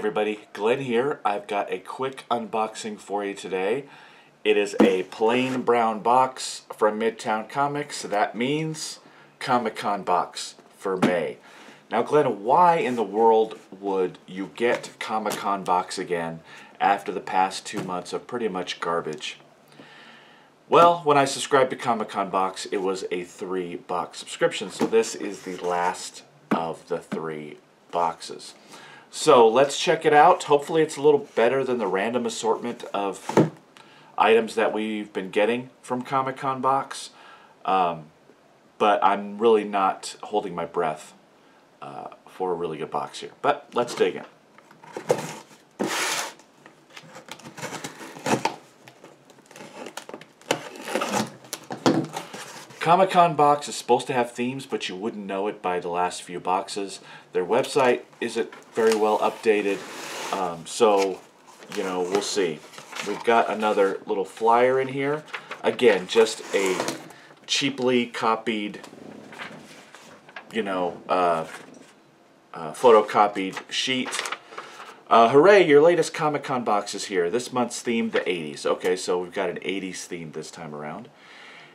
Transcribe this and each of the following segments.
everybody, Glenn here. I've got a quick unboxing for you today. It is a plain brown box from Midtown Comics, so that means ComicCon box for May. Now Glenn, why in the world would you get ComicCon box again after the past 2 months of pretty much garbage? Well, when I subscribed to ComicCon box, it was a $3 subscription, so this is the last of the 3 boxes. So let's check it out. Hopefully it's a little better than the random assortment of items that we've been getting from ComicCon box. But I'm really not holding my breath for a really good box here. But let's dig in. ComicCon box is supposed to have themes, but you wouldn't know it by the last few boxes. Their website isn't very well updated, so, you know, we'll see. We've got another little flyer in here. Again, just a cheaply copied, you know, photocopied sheet. Hooray, your latest ComicCon box is here. This month's theme, the 80s. Okay, so we've got an 80s theme this time around.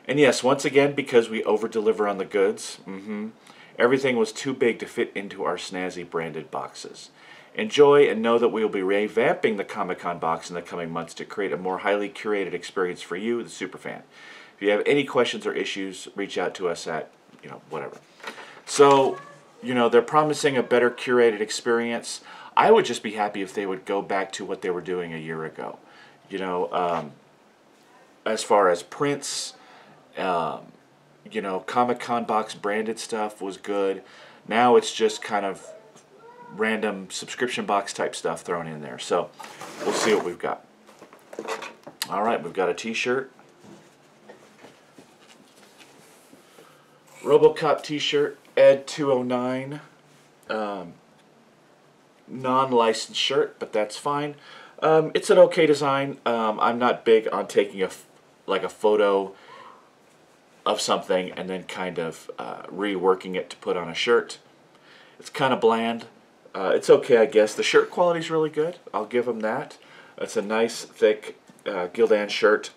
And yes, once again, because we over-deliver on the goods, everything was too big to fit into our snazzy branded boxes. Enjoy and know that we will be revamping the ComicCon box in the coming months to create a more highly curated experience for you, the superfan. If you have any questions or issues, reach out to us at, you know, whatever. So, you know, they're promising a better curated experience. I would just be happy if they would go back to what they were doing a year ago. You know, as far as prints, you know, ComicCon box branded stuff was good. Now it's just kind of random subscription box type stuff thrown in there. So we'll see what we've got. Alright, we've got a t-shirt. RoboCop t-shirt, Ed 209. Non-licensed shirt, but that's fine. It's an okay design. I'm not big on taking a photo of something and then kind of reworking it to put on a shirt. It's kind of bland. It's okay, I guess. The shirt quality is really good. I'll give them that. It's a nice, thick Gildan shirt,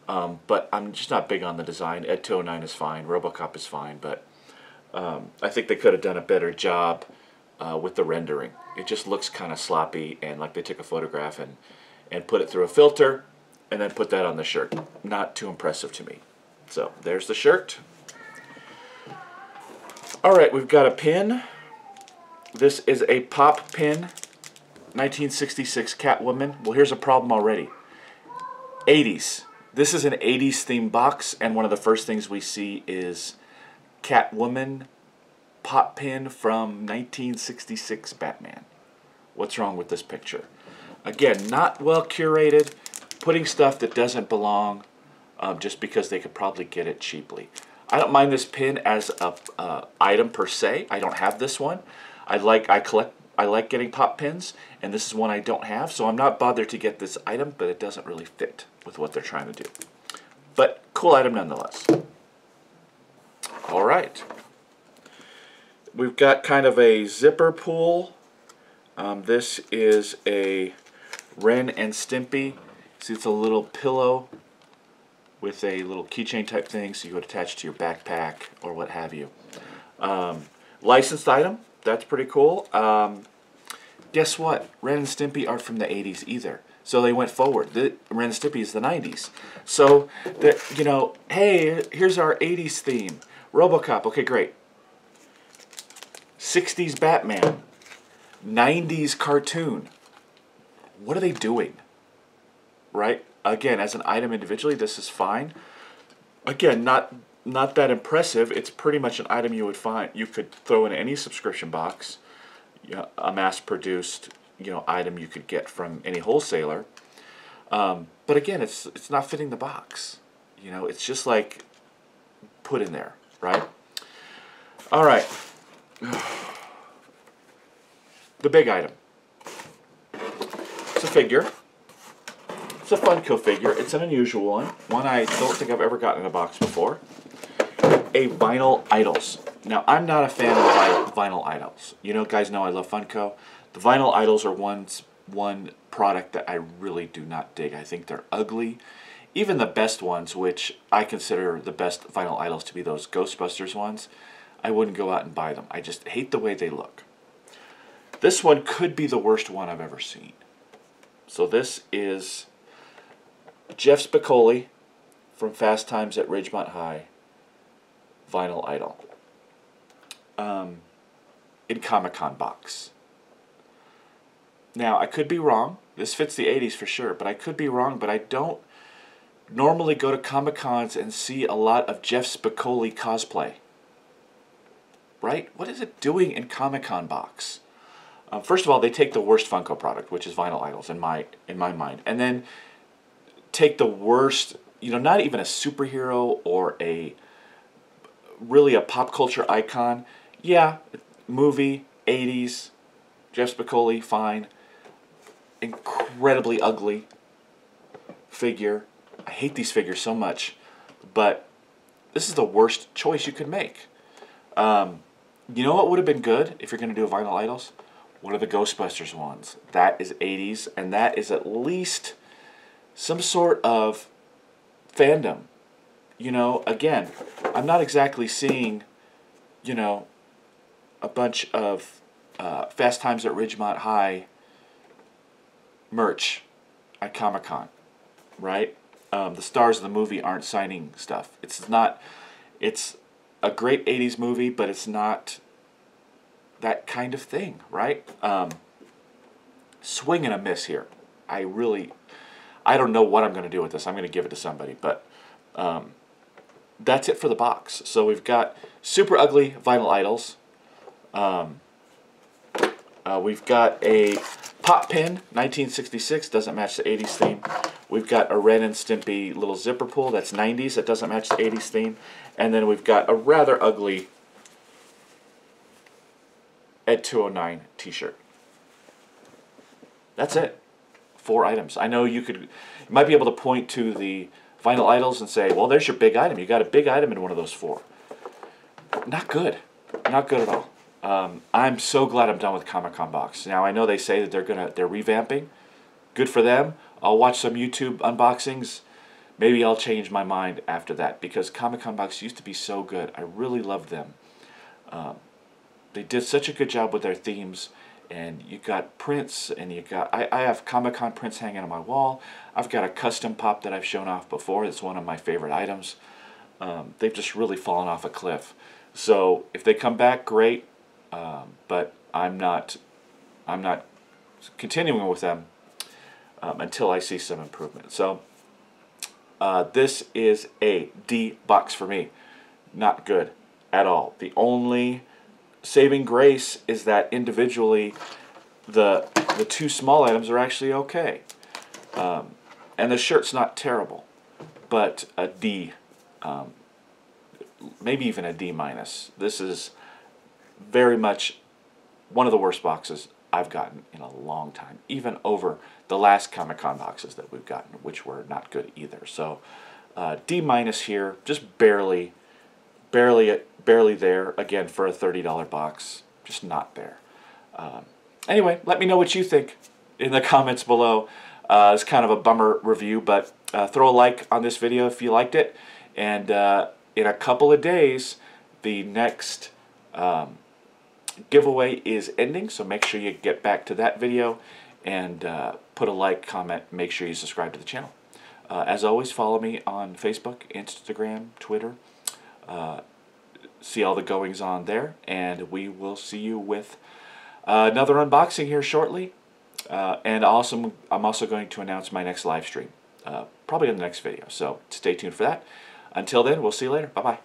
but I'm just not big on the design. Ed 209 is fine. RoboCop is fine, but I think they could have done a better job with the rendering. It just looks kind of sloppy and like they took a photograph and put it through a filter and then put that on the shirt. Not too impressive to me. So, there's the shirt. Alright, we've got a pin. This is a pop pin. 1966 Catwoman. Well, here's a problem already. 80s. This is an 80s themed box, and one of the first things we see is Catwoman pop pin from 1966 Batman. What's wrong with this picture? Again, not well curated, putting stuff that doesn't belong. Just because they could probably get it cheaply. I don't mind this pin as a item per se. I don't have this one. I like getting pop pins, and this is one I don't have, so I'm not bothered to get this item, but it doesn't really fit with what they're trying to do. But cool item nonetheless. All right. We've got kind of a zipper pull. This is a Ren and Stimpy. See, it's a little pillow with a little keychain type thing, so you would attach to your backpack or what have you. Licensed item, that's pretty cool. Guess what? Ren and Stimpy aren't from the 80s either, so they went forward. Ren and Stimpy is the 90s. So, you know, hey, here's our 80s theme. RoboCop, okay, great. 60s Batman. 90s cartoon. What are they doing? Right? Again, as an item individually, this is fine. Again, not that impressive. It's pretty much an item you could throw in any subscription box. You know, a mass-produced, you know, item you could get from any wholesaler. But again, it's not fitting the box. You know, it's just like put in there, right? All right. The big item. It's a figure. It's a Funko figure. It's an unusual one I don't think I've ever gotten in a box before. A Vinyl Idols. Now, I'm not a fan of vinyl idols. You know, guys know I love Funko. The Vinyl Idols are one product that I really do not dig. I think they're ugly. Even the best ones, which I consider the best Vinyl Idols to be those Ghostbusters ones, I wouldn't go out and buy them. I just hate the way they look. This one could be the worst one I've ever seen. So this is Jeff Spicoli from Fast Times at Ridgemont High, Vinyl Idol, in ComicCon box. Now, I could be wrong. This fits the 80s for sure, but I could be wrong, but I don't normally go to Comic-Cons and see a lot of Jeff Spicoli cosplay. Right? What is it doing in Comic-Con box? First of all, they take the worst Funko product, which is Vinyl Idols in my mind, and then take the worst, you know, not even a superhero or really a pop culture icon. Yeah, movie, 80s, Jeff Spicoli, fine. Incredibly ugly figure. I hate these figures so much, but this is the worst choice you could make. You know what would have been good if you're going to do a Vinyl Idols? One of the Ghostbusters ones. That is 80s, and that is at least some sort of fandom. You know, again, I'm not exactly seeing, you know, a bunch of Fast Times at Ridgemont High merch at Comic-Con, right? The stars of the movie aren't signing stuff. It's a great 80s movie, but it's not that kind of thing, right? Swing and a miss here. I don't know what I'm going to do with this. I'm going to give it to somebody, but that's it for the box. So we've got super ugly Vinyl Idols. We've got a pop pin, 1966, doesn't match the 80s theme. We've got a Ren and Stimpy little zipper pull, that's 90s, that doesn't match the 80s theme. And then we've got a rather ugly Ed 209 t-shirt. That's it. 4 items. I know you might be able to point to the Vinyl Idols and say, well, there's your big item. You got a big item in one of those 4. Not good. Not good at all. I'm so glad I'm done with Comic-Con box. Now I know they say that they're revamping. Good for them. I'll watch some YouTube unboxings. Maybe I'll change my mind after that, because Comic-Con box used to be so good. I really loved them. They did such a good job with their themes, and you got prints, and you got I have Comic-Con prints hanging on my wall. I've got a custom pop that I've shown off before. It's one of my favorite items. They've just really fallen off a cliff. So if they come back, great. But I'm not continuing with them until I see some improvement. So this is a D box for me. Not good at all. The only saving grace is that individually the 2 small items are actually okay. And the shirt's not terrible, but a D, maybe even a D minus. This is very much one of the worst boxes I've gotten in a long time, even over the last Comic-Con boxes that we've gotten, which were not good either. So D minus here, just barely there. Again, for a $30 box, just not there. Anyway, let me know what you think in the comments below. It's kind of a bummer review, but throw a like on this video if you liked it. And in a couple of days, the next giveaway is ending, so make sure you get back to that video and put a like, comment, make sure you subscribe to the channel. As always, follow me on Facebook, Instagram, Twitter. See all the goings on there, and we will see you with another unboxing here shortly. And I'm also going to announce my next live stream, probably in the next video, so stay tuned for that. Until then, we'll see you later. Bye-bye.